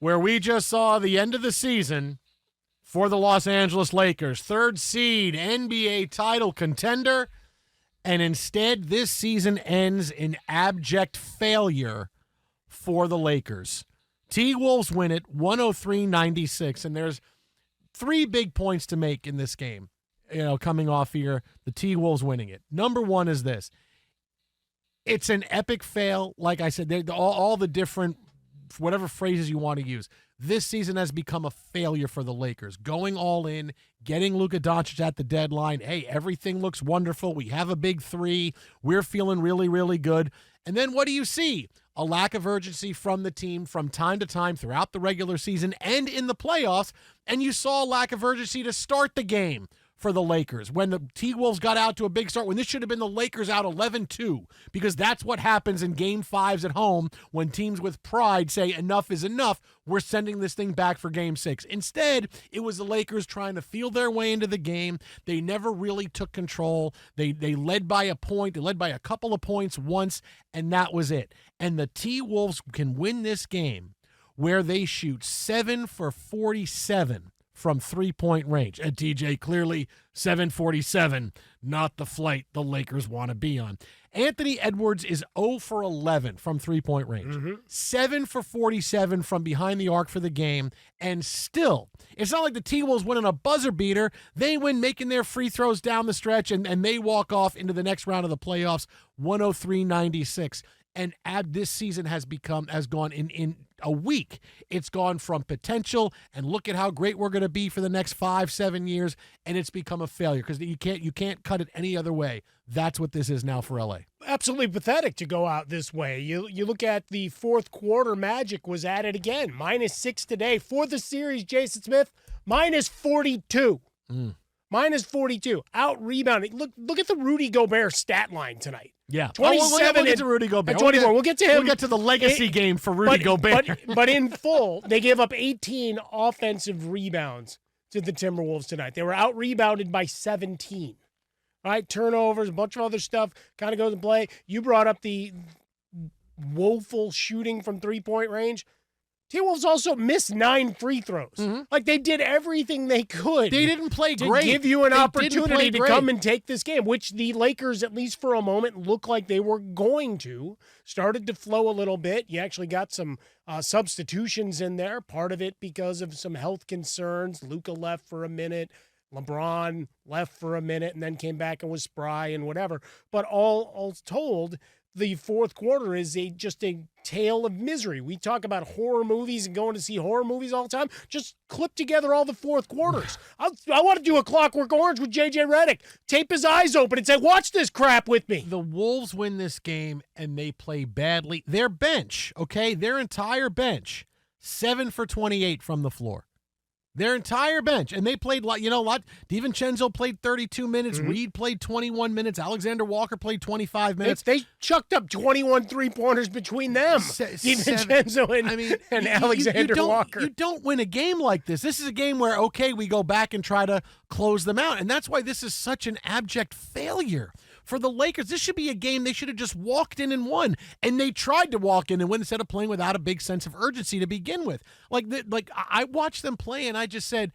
where we just saw the end of the season for the Los Angeles Lakers, third seed NBA title contender, and instead this season ends in abject failure for the Lakers. T-Wolves win it 103-96, and there's 3 big points to make in this game, coming off here, the T-Wolves winning it. Number one is this. It's an epic fail. Like I said, all the different, whatever phrases you want to use. This season has become a failure for the Lakers. Going all in, getting Luka Doncic at the deadline. Hey, everything looks wonderful. We have a big 3. We're feeling really, really good. And then what do you see? A lack of urgency from the team from time to time throughout the regular season and in the playoffs. And you saw a lack of urgency to start the game for the Lakers when the T-Wolves got out to a big start, when this should have been the Lakers out 11-2, because that's what happens in Game 5s at home when teams with pride say enough is enough, we're sending this thing back for Game 6. Instead, it was the Lakers trying to feel their way into the game. They never really took control. They led by a point. They led by a couple of points once, and that was it. And the T-Wolves can win this game where they shoot 7 for 47 from three-point range. And TJ, clearly 747, not the flight the Lakers want to be on. Anthony Edwards is 0 for 11 from three-point range. 7 for 47 from behind the arc for the game. And still, it's not like the T-Wolves winning a buzzer beater. They win making their free throws down the stretch, and they walk off into the next round of the playoffs, 103-96. And this season has gone in a week. It's gone from potential and look at how great we're going to be for the next 5-7 years, and it's become a failure because you can't cut it any other way. That's what this is now for LA. Absolutely pathetic to go out this way. You look at the fourth quarter, Magic was at it again. -6 today. For the series, Jason Smith, -42. -42. Out-rebounding. Look at the Rudy Gobert stat line tonight. Yeah. 27 we'll get to Rudy Gobert. and 24. We'll get to him. We'll get to the legacy game for Rudy Gobert. But in full, they gave up 18 offensive rebounds to the Timberwolves tonight. They were out-rebounded by 17. All right, turnovers, a bunch of other stuff kind of goes in play. You brought up the woeful shooting from three-point range. T-Wolves also missed 9 free throws. Like, they did everything they could. They didn't play to great. give you an opportunity to great. come and take this game, which the Lakers, at least for a moment, looked like they were going to. Started to flow a little bit. You actually got some substitutions in there, part of it because of some health concerns. Luka left for a minute. LeBron left for a minute and then came back and was spry and whatever. But all told, the fourth quarter is just a tale of misery. We talk about horror movies and going to see horror movies all the time. Just clip together all the fourth quarters. I want to do a Clockwork Orange with J.J. Redick. Tape his eyes open and say, watch this crap with me. The Wolves win this game, and they play badly. Their bench, okay, their entire bench, 7 for 28 from the floor. Their entire bench. And they played, a lot. DiVincenzo played 32 minutes. Reed played 21 minutes. Alexander Walker played 25 minutes. They chucked up 21 three-pointers between them. DiVincenzo and Alexander Walker. You don't win a game like this. This is a game where, okay, we go back and try to close them out. And that's why this is such an abject failure for the Lakers. This should be a game they should have just walked in and won. And they tried to walk in and win instead of playing without a big sense of urgency to begin with. I watched them play and I just said,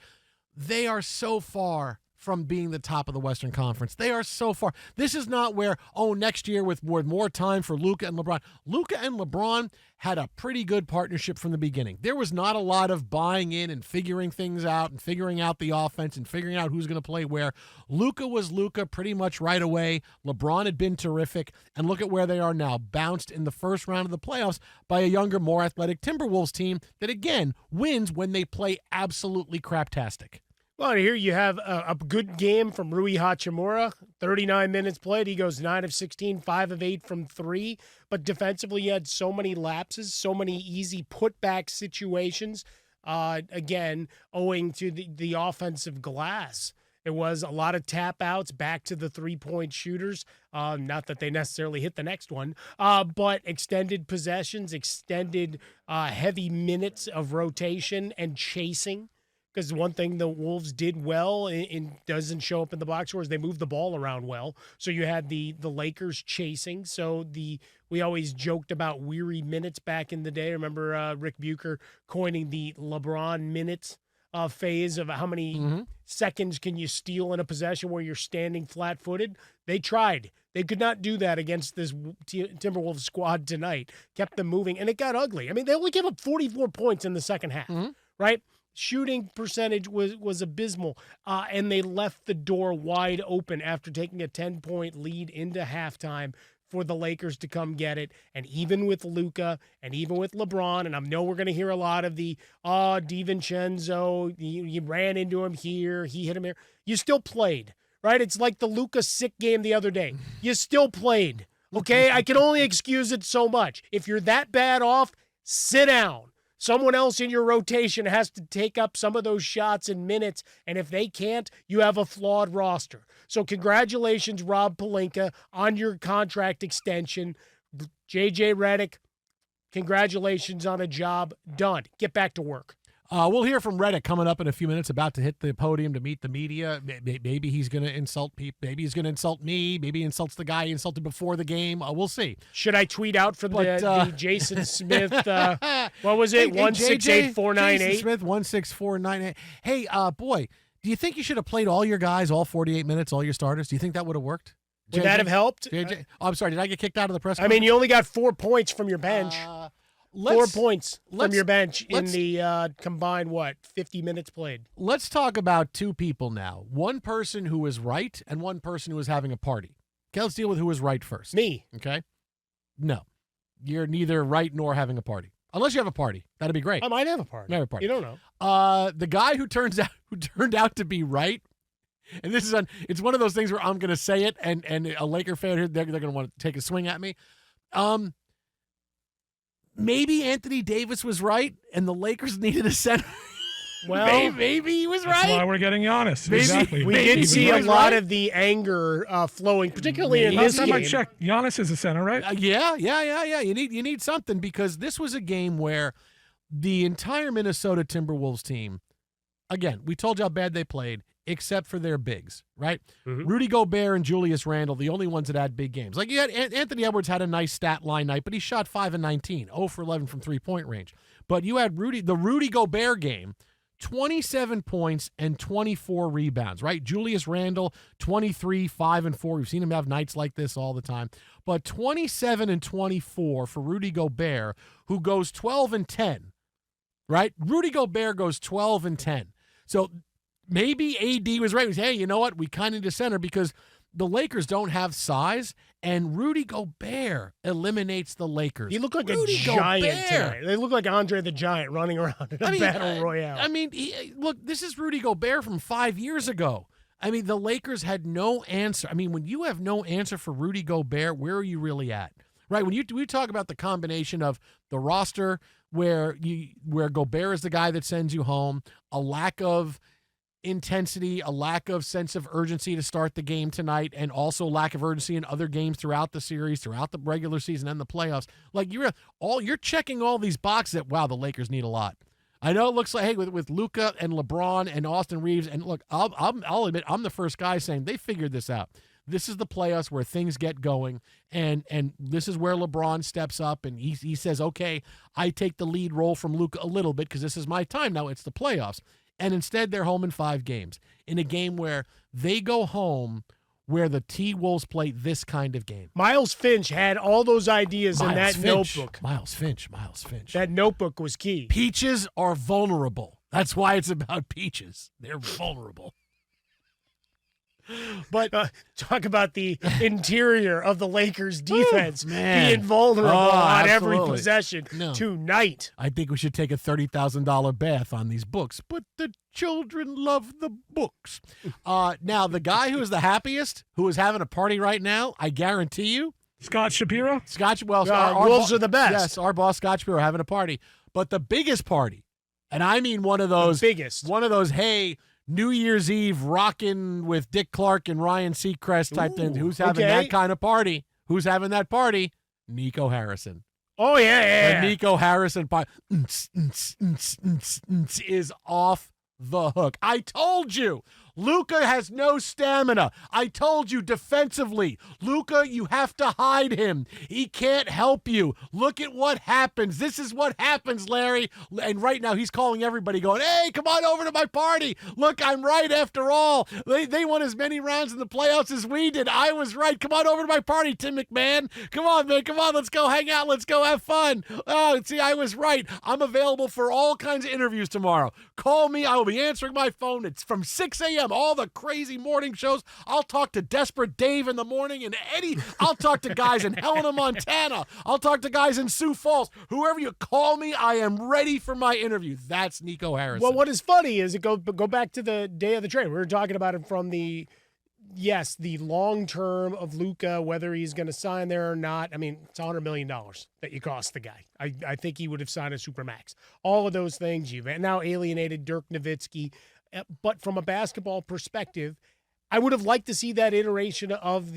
they are so far from being the top of the Western Conference. They are so far. This is not where, next year with more time for Luka and LeBron. Luka and LeBron had a pretty good partnership from the beginning. There was not a lot of buying in and figuring things out and figuring out the offense and figuring out who's going to play where. Luka was Luka pretty much right away. LeBron had been terrific. And look at where they are now, bounced in the first round of the playoffs by a younger, more athletic Timberwolves team that, again, wins when they play absolutely craptastic. Well, here you have a good game from Rui Hachimura. 39 minutes played. He goes 9 of 16, 5 of 8 from 3. But defensively, he had so many lapses, so many easy putback situations. Again, owing to the offensive glass. It was a lot of tap outs back to the three-point shooters. Not that they necessarily hit the next one, but extended possessions, extended heavy minutes of rotation and chasing. Because one thing the Wolves did well and doesn't show up in the box score is they moved the ball around well. So you had the Lakers chasing. So the We always joked about weary minutes back in the day. Remember Rick Bucher coining the LeBron minutes phase of how many seconds can you steal in a possession where you're standing flat-footed? They tried. They could not do that against this Timberwolves squad tonight. Kept them moving, and it got ugly. I mean, they only gave up 44 points in the second half, right? Shooting percentage was abysmal, and they left the door wide open after taking a 10-point lead into halftime for the Lakers to come get it. And even with Luka and even with LeBron, and I know we're going to hear a lot of the, DiVincenzo, you ran into him here, he hit him here. You still played, right? It's like the Luka sick game the other day. You still played, okay? I can only excuse it so much. If you're that bad off, sit down. Someone else in your rotation has to take up some of those shots in minutes, and if they can't, you have a flawed roster. So congratulations, Rob Pelinka, on your contract extension. J.J. Redick, congratulations on a job done. Get back to work. We'll hear from Redick coming up in a few minutes, about to hit the podium to meet the media. Maybe he's going to insult people. Maybe he's going to insult me. Maybe he insults the guy he insulted before the game. We'll see. Should I tweet out for the Jason Smith, what was it, 168498? Jason Smith, 16498. Hey, boy, do you think you should have played all your guys, all 48 minutes, all your starters? Do you think that would have worked? Would that have helped? I'm sorry, did I get kicked out of the press conference? conference? I mean, you only got 4 points from your bench. 4 points from your bench in the combined, 50 minutes played. Let's talk about two people now. One person who was right and one person who was having a party. Okay, let's deal with who was right first. Me. Okay? No. You're neither right nor having a party. Unless you have a party. That'd be great. I might have a party. Have a party. You don't know. The guy who turned out to be right, and this is it's one of those things where I'm going to say it, and a Laker fan here, they're going to want to take a swing at me. Maybe Anthony Davis was right, and the Lakers needed a center. Well, maybe he was right. That's why we're getting Giannis. Exactly. We did see a lot of the anger flowing, particularly in this game. Last time I checked, Giannis is a center, right? Yeah. You need something, because this was a game where the entire Minnesota Timberwolves team, again, we told you how bad they played, except for their bigs, right? Rudy Gobert and Julius Randle, the only ones that had big games. Like, you had Anthony Edwards had a nice stat line night, but he shot 5 of 19, 0 for 11 from three-point range. But you had the Rudy Gobert game, 27 points and 24 rebounds, right? Julius Randle, 23, 5 and 4. We've seen him have nights like this all the time. But 27 and 24 for Rudy Gobert, who goes 12 and 10, right? Rudy Gobert goes 12 and 10. So maybe AD was right. He said, hey, you know what? We kind of need a center because the Lakers don't have size, and Rudy Gobert eliminates the Lakers. He looked like a giant tonight. They look like Andre the Giant running around in a battle royale. I mean, look, this is Rudy Gobert from 5 years ago. I mean, the Lakers had no answer. I mean, when you have no answer for Rudy Gobert, where are you really at? Right? When we talk about the combination of the roster where Gobert is the guy that sends you home, a lack of intensity, a lack of sense of urgency to start the game tonight, and also lack of urgency in other games throughout the series, throughout the regular season and the playoffs. Like, you're checking all these boxes that, wow, the Lakers need a lot. I know it looks like, hey, with Luka and LeBron and Austin Reeves, and look, I'll admit, I'm the first guy saying they figured this out. This is the playoffs where things get going, and this is where LeBron steps up, and he says, okay, I take the lead role from Luka a little bit because this is my time now. It's the playoffs. And instead, they're home in 5 games, in a game where they go home where the T-Wolves play this kind of game. Miles Finch had all those ideas in that notebook. Miles Finch. That notebook was key. Peaches are vulnerable. That's why it's about peaches. They're vulnerable. But talk about the interior of the Lakers' defense being vulnerable on every possession tonight. I think we should take a $30,000 bath on these books, but the children love the books. Now, the guy who is the happiest, who is having a party right now, I guarantee you, Scott Shapiro? Our Wolves are the best. Yes, our boss, Scott Shapiro, having a party. But the biggest party, and I mean one of those, hey, New Year's Eve rocking with Dick Clark and Ryan Seacrest type thing. Who's having that kind of party? Who's having that party? Nico Harrison. Oh, yeah. The Nico Harrison party is off the hook. I told you Luka has no stamina. I told you defensively. Luka, you have to hide him. He can't help you. Look at what happens. This is what happens, Larry. And right now he's calling everybody going, hey, come on over to my party. Look, I'm right after all. They won as many rounds in the playoffs as we did. I was right. Come on over to my party, Tim McMahon. Come on, man. Come on. Let's go hang out. Let's go have fun. Oh, see, I was right. I'm available for all kinds of interviews tomorrow. Call me. I will be answering my phone. It's from 6 a.m. All the crazy morning shows. I'll talk to Desperate Dave in the morning and Eddie. I'll talk to guys in Helena, Montana. I'll talk to guys in Sioux Falls. Whoever you call me, I am ready for my interview. That's Nico Harrison. Well, what is funny is go back to the day of the trade. We were talking about it from the long term of Luka, whether he's going to sign there or not. I mean, it's $100 million that you cost the guy. I think he would have signed a supermax. All of those things. You've now alienated Dirk Nowitzki. But from a basketball perspective, I would have liked to see that iteration of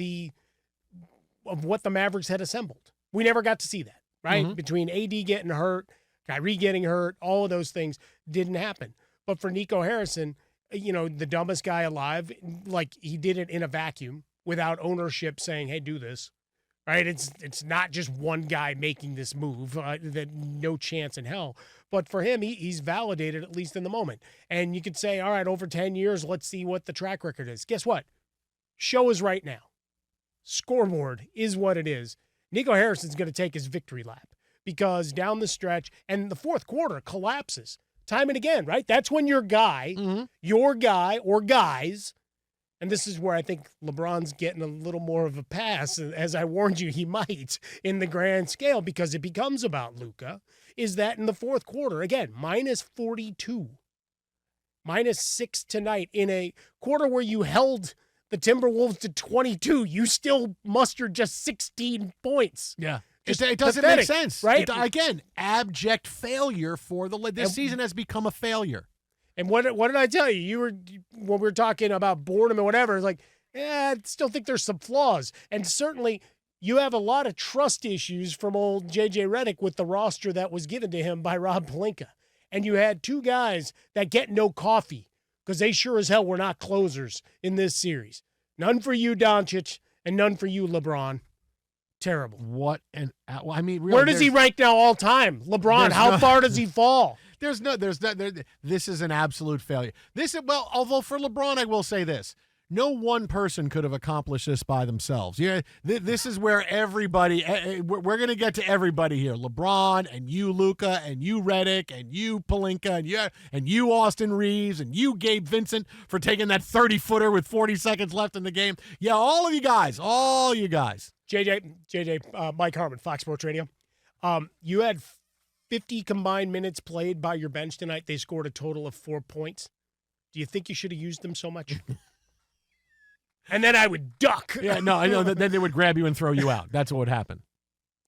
what the Mavericks had assembled. We never got to see that, right? Mm-hmm. Between AD getting hurt, Kyrie getting hurt, all of those things didn't happen. But for Nico Harrison, the dumbest guy alive, like he did it in a vacuum without ownership saying, hey, do this, right? It's not just one guy making this move, that no chance in hell. But for him, he's validated, at least in the moment. And you could say, all right, over 10 years, let's see what the track record is. Guess what? Show is right now. Scoreboard is what it is. Nico Harrison's going to take his victory lap because down the stretch, and the fourth quarter collapses. Time and again, right? That's when your guy or guys, and this is where I think LeBron's getting a little more of a pass, as I warned you he might in the grand scale, because it becomes about Luka, is that in the fourth quarter, again, minus 42, minus 6 tonight, in a quarter where you held the Timberwolves to 22, you still mustered just 16 points. Yeah. It doesn't make sense, right? Again, abject failure for this season has become a failure. And what did I tell you? When we were talking about boredom and whatever, it's like, I still think there's some flaws. And certainly you have a lot of trust issues from old JJ Redick with the roster that was given to him by Rob Pelinka. And you had two guys that get no coffee because they sure as hell were not closers in this series. None for you, Doncic, and none for you, LeBron. Terrible. Where does he rank now all time? LeBron, how far does he fall? This is an absolute failure. Although for LeBron, I will say this. No one person could have accomplished this by themselves. Yeah, this is where everybody, we're going to get to everybody here. LeBron and you, Luka, and you, Redick, and you, Pelinka, and you, Austin Reeves, and you, Gabe Vincent, for taking that 30-footer with 40 seconds left in the game. Yeah, all you guys. JJ, Mike Harmon, Fox Sports Radio. You had 50 combined minutes played by your bench tonight. They scored a total of 4 points. Do you think you should have used them so much? And then I would duck. Yeah, no, I know. Then they would grab you and throw you out. That's what would happen.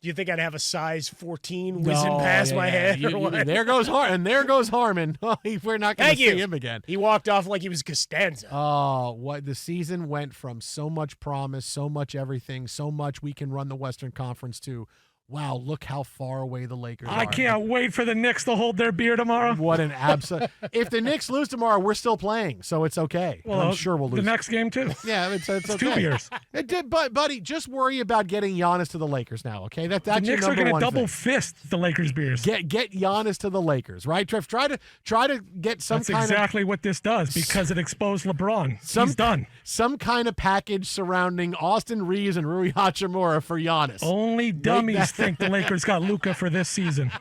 Do you think I'd have a size 14 whizzing past my head? There goes Harmon. We're not going to see him again. He walked off like he was Costanza. Oh, what the season went from so much promise, so much everything, so much we can run the Western Conference to, wow, look how far away the Lakers are. I can't wait for the Knicks to hold their beer tomorrow. What an absolute. If the Knicks lose tomorrow, we're still playing, so it's okay. Well, I'm sure we'll lose. The next game, too. Yeah, it's okay. 2 beers. But, buddy, just worry about getting Giannis to the Lakers now, okay? That's the Knicks your number one thing. are going to double fist the Lakers beers. Get Giannis to the Lakers, right, Trev? Try to get some That's kind exactly what this does, because it exposed LeBron. He's done. Some kind of package surrounding Austin Reeves and Rui Hachimura for Giannis. Only dummies think the Lakers got Luka for this season.